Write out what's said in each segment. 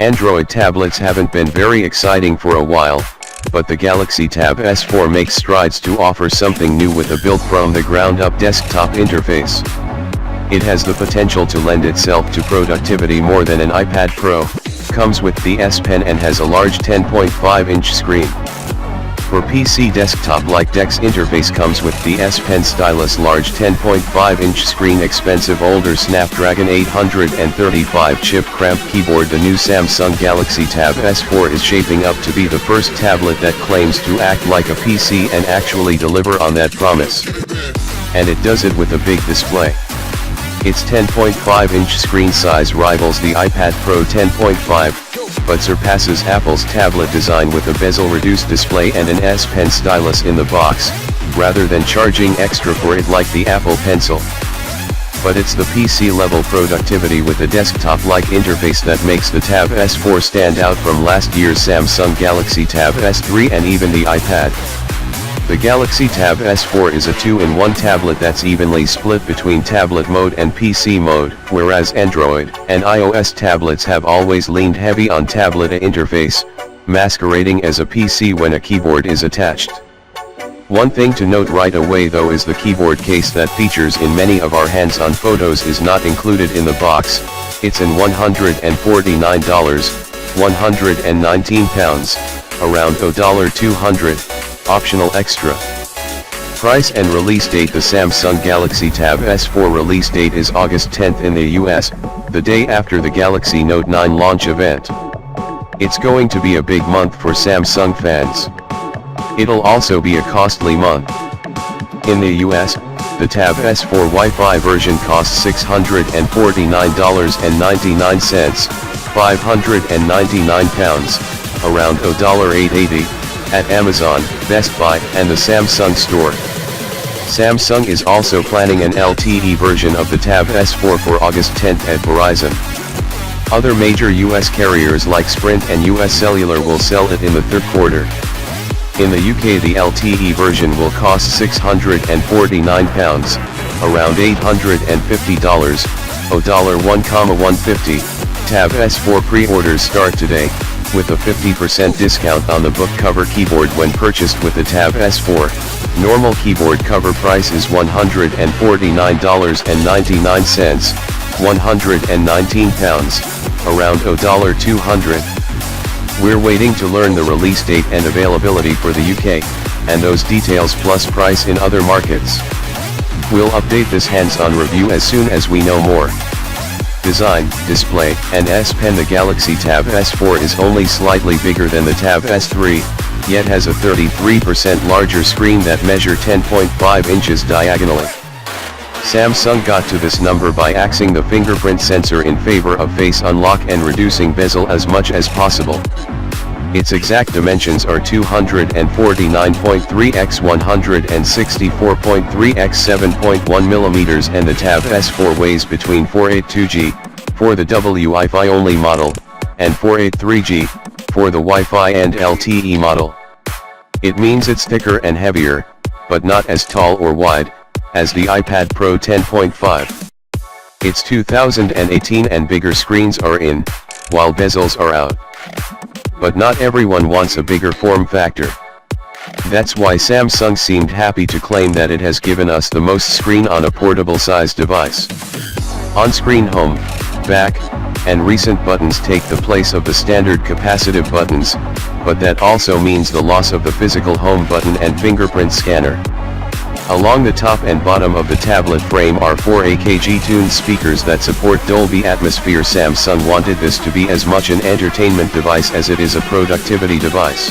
Android tablets haven't been very exciting for a while, but the Galaxy Tab S4 makes strides to offer something new with a built-from-the-ground-up desktop interface. It has the potential to lend itself to productivity more than an iPad Pro, comes with the S Pen and has a large 10.5-inch screen. For PC desktop-like DeX interface comes with the S Pen stylus large 10.5-inch screen expensive older Snapdragon 835 chip Cramped keyboard. The new Samsung Galaxy Tab S4 is shaping up to be the first tablet that claims to act like a PC and actually deliver on that promise. And it does it with a big display. Its 10.5-inch screen size rivals the iPad Pro 10.5, but surpasses Apple's tablet design with a bezel-reduced display and an S Pen stylus in the box, rather than charging extra for it like the Apple Pencil. But it's the PC-level productivity with a desktop-like interface that makes the Tab S4 stand out from last year's Samsung Galaxy Tab S3 and even the iPad. The Galaxy Tab S4 is a 2-in-1 tablet that's evenly split between tablet mode and PC mode, whereas Android and iOS tablets have always leaned heavy on tablet interface, masquerading as a PC when a keyboard is attached. One thing to note right away though is the keyboard case that features in many of our hands-on photos is not included in the box. It's in $149, £119, around $200. Optional extra. Price and release date. The Samsung Galaxy Tab S4 release date is August 10th in the US, the day after the Galaxy Note 9 launch event. It's going to be a big month for Samsung fans. It'll also be a costly month. In the US, the Tab S4 Wi-Fi version costs $649.99, £599, around $880. At Amazon, Best Buy, and the Samsung Store. Samsung is also planning an LTE version of the Tab S4 for August 10th at Verizon. Other major US carriers like Sprint and US Cellular will sell it in the third quarter. In the UK the LTE version will cost £649, around $850, $1,150. Tab S4 pre-orders start today, with a 50% discount on the book cover keyboard when purchased with the Tab S4. Normal keyboard cover price is $149.99, £119, around $200. We're waiting to learn the release date and availability for the UK, and those details plus price in other markets. We'll update this hands-on review as soon as we know more. Design, display, and S Pen. The Galaxy Tab S4 is only slightly bigger than the Tab S3, yet has a 33% larger screen that measures 10.5 inches diagonally. Samsung got to this number by axing the fingerprint sensor in favor of face unlock and reducing bezel as much as possible. Its exact dimensions are 249.3 x 164.3 x 7.1 mm and the Tab S4 weighs between 482 g, for the Wi-Fi only model, and 483 g, for the Wi-Fi and LTE model. It means it's thicker and heavier, but not as tall or wide, as the iPad Pro 10.5. It's 2018 and bigger screens are in, while bezels are out. But not everyone wants a bigger form factor. That's why Samsung seemed happy to claim that it has given us the most screen on a portable size device. On-screen home, back, and recent buttons take the place of the standard capacitive buttons, but that also means the loss of the physical home button and fingerprint scanner. Along the top and bottom of the tablet frame are 4 AKG tuned speakers that support Dolby Atmosphere. Samsung wanted this to be as much an entertainment device as it is a productivity device.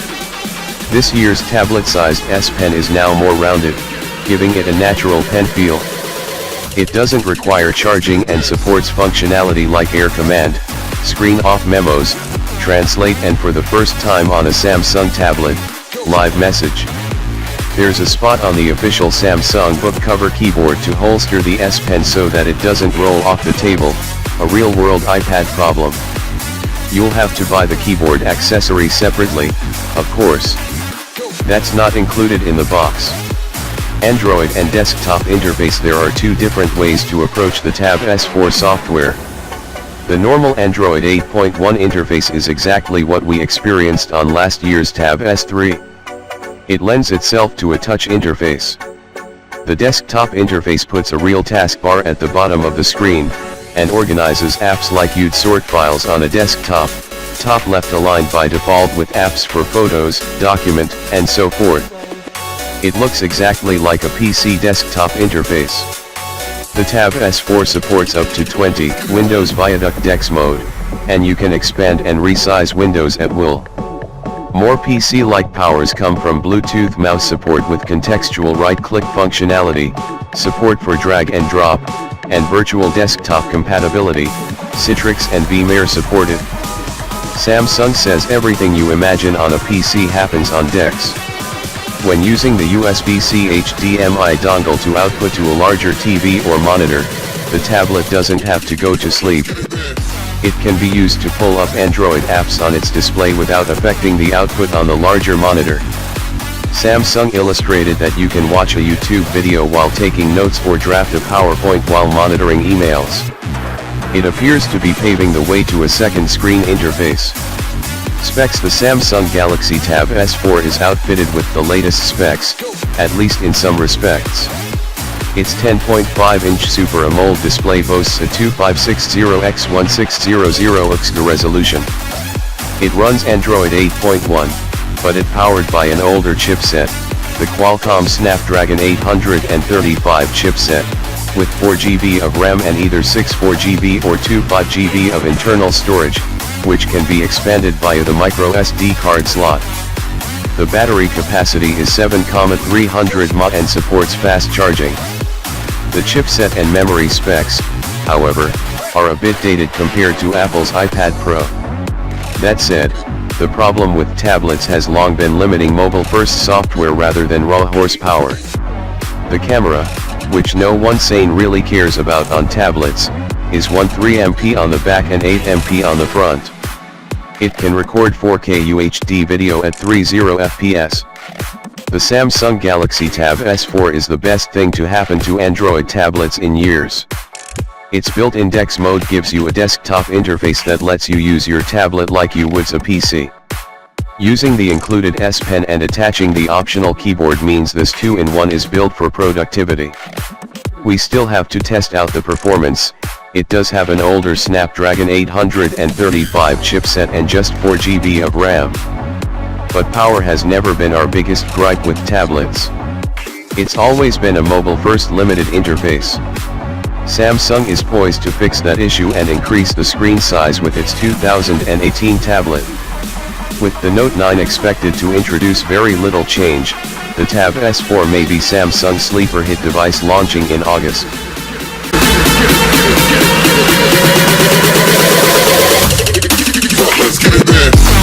This year's tablet-sized S Pen is now more rounded, giving it a natural pen feel. It doesn't require charging and supports functionality like Air Command, Screen Off Memos, Translate, and for the first time on a Samsung tablet, Live Message. There's a spot on the official Samsung book cover keyboard to holster the S Pen so that it doesn't roll off the table, a real-world iPad problem. You'll have to buy the keyboard accessory separately, of course. That's not included in the box. Android and desktop interface. There are two different ways to approach the Tab S4 software. The normal Android 8.1 interface is exactly what we experienced on last year's Tab S3. It lends itself to a touch interface. The desktop interface puts a real taskbar at the bottom of the screen, and organizes apps like you'd sort files on a desktop, top left aligned by default with apps for photos, document, and so forth. It looks exactly like a PC desktop interface. The Tab S4 supports up to 20 Windows Viaduct DeX mode, and you can expand and resize windows at will. More PC-like powers come from Bluetooth mouse support with contextual right-click functionality, support for drag and drop, and virtual desktop compatibility. Citrix and VMware supported. Samsung says everything you imagine on a PC happens on DeX. When using the USB-C HDMI dongle to output to a larger TV or monitor, the tablet doesn't have to go to sleep. It can be used to pull up Android apps on its display without affecting the output on the larger monitor. Samsung illustrated that you can watch a YouTube video while taking notes or draft a PowerPoint while monitoring emails. It appears to be paving the way to a second screen interface. Specs: the Samsung Galaxy Tab S4 is outfitted with the latest specs, at least in some respects. Its 10.5-inch Super AMOLED display boasts a 2560x1600 XD resolution. It runs Android 8.1, but it's powered by an older chipset, the Qualcomm Snapdragon 835 chipset, with 4GB of RAM and either 64GB or 25GB of internal storage, which can be expanded via the micro SD card slot. The battery capacity is 7,300 mAh and supports fast charging. The chipset and memory specs, however, are a bit dated compared to Apple's iPad Pro. That said, the problem with tablets has long been limiting mobile-first software rather than raw horsepower. The camera, which no one sane really cares about on tablets, is 13MP on the back and 8MP on the front. It can record 4K UHD video at 30fps. The Samsung Galaxy Tab S4 is the best thing to happen to Android tablets in years. Its built-in DeX mode gives you a desktop interface that lets you use your tablet like you would a PC. Using the included S Pen and attaching the optional keyboard means this 2-in-1 is built for productivity. We still have to test out the performance. It does have an older Snapdragon 835 chipset and just 4GB of RAM. But power has never been our biggest gripe with tablets. It's always been a mobile-first limited interface. Samsung is poised to fix that issue and increase the screen size with its 2018 tablet. With the Note 9 expected to introduce very little change, the Tab S4 may be Samsung's sleeper hit device launching in August. Let's get it then.